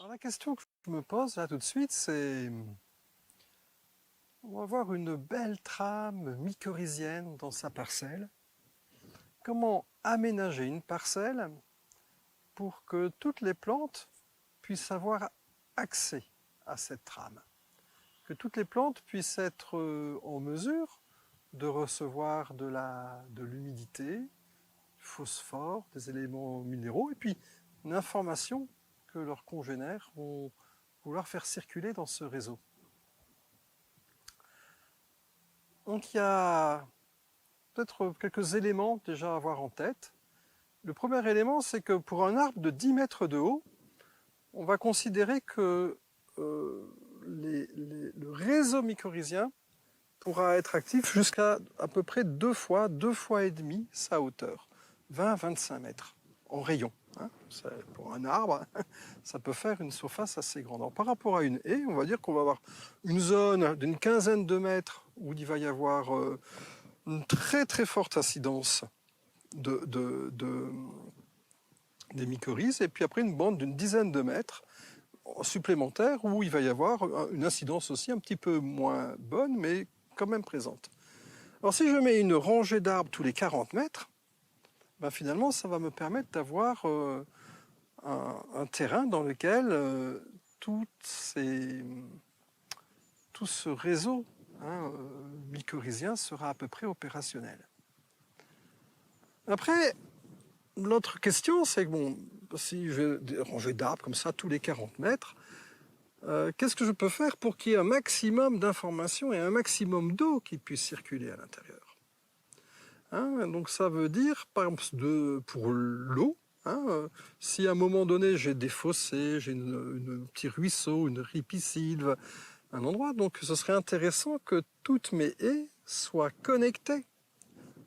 Alors la question que je me pose là tout de suite, c'est on va avoir une belle trame mycorhizienne dans sa parcelle. Comment aménager une parcelle pour que toutes les plantes puissent avoir accès à cette trame? Que toutes les plantes puissent être en mesure de recevoir de l'humidité, du phosphore, des éléments minéraux, et puis une information que leurs congénères vont vouloir faire circuler dans ce réseau. Donc il y a peut-être quelques éléments déjà à avoir en tête. Le premier élément, c'est que pour un arbre de 10 mètres de haut, on va considérer que le réseau mycorhizien pourra être actif jusqu'à à peu près deux fois et demi sa hauteur, 20-25 mètres en rayon. Pour un arbre, ça peut faire une surface assez grande. Alors, par rapport à une haie, on va dire qu'on va avoir une zone d'une quinzaine de mètres où il va y avoir une très très forte incidence des mycorhizes, et puis après une bande d'une dizaine de mètres supplémentaire où il va y avoir une incidence aussi un petit peu moins bonne, mais quand même présente. Alors si je mets une rangée d'arbres tous les 40 mètres, ben finalement ça va me permettre d'avoir un terrain dans lequel tout ce réseau mycorhizien sera à peu près opérationnel. Après, l'autre question, c'est que bon, si je vais ranger d'arbres comme ça tous les 40 mètres, qu'est-ce que je peux faire pour qu'il y ait un maximum d'informations et un maximum d'eau qui puisse circuler à l'intérieur? Donc ça veut dire, par exemple, pour l'eau, si à un moment donné j'ai des fossés, j'ai un petit ruisseau, une ripisylve, un endroit, donc ce serait intéressant que toutes mes haies soient connectées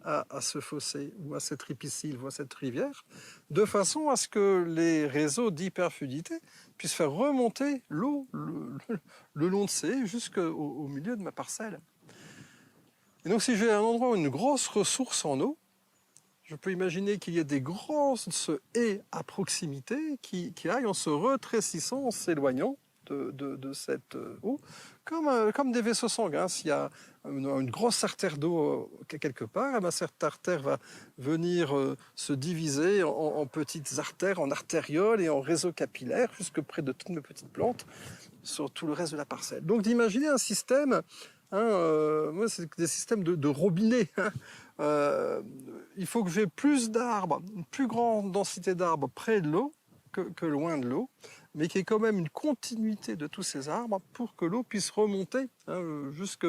à ce fossé ou à cette ripisylve ou à cette rivière, de façon à ce que les réseaux d'hyperfluidité puissent faire remonter l'eau le long de ces haies jusqu'au milieu de ma parcelle. Et donc si j'ai un endroit où une grosse ressource en eau, je peux imaginer qu'il y ait des grosses haies à proximité qui aillent en se rétrécissant, en s'éloignant de cette eau, comme des vaisseaux sanguins. S'il y a une grosse artère d'eau quelque part, cette artère va venir se diviser en petites artères, en artérioles et en réseaux capillaires, jusque près de toutes mes petites plantes, sur tout le reste de la parcelle. Donc d'imaginer un système, moi c'est des systèmes de robinets. Il faut que j'ai plus d'arbres, une plus grande densité d'arbres près de l'eau que loin de l'eau, mais qu'il y ait quand même une continuité de tous ces arbres pour que l'eau puisse remonter jusque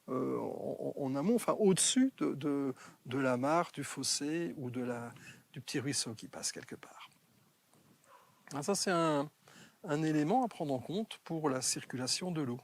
en amont, enfin au-dessus de la mare, du fossé ou du petit ruisseau qui passe quelque part. Alors ça, c'est un élément à prendre en compte pour la circulation de l'eau.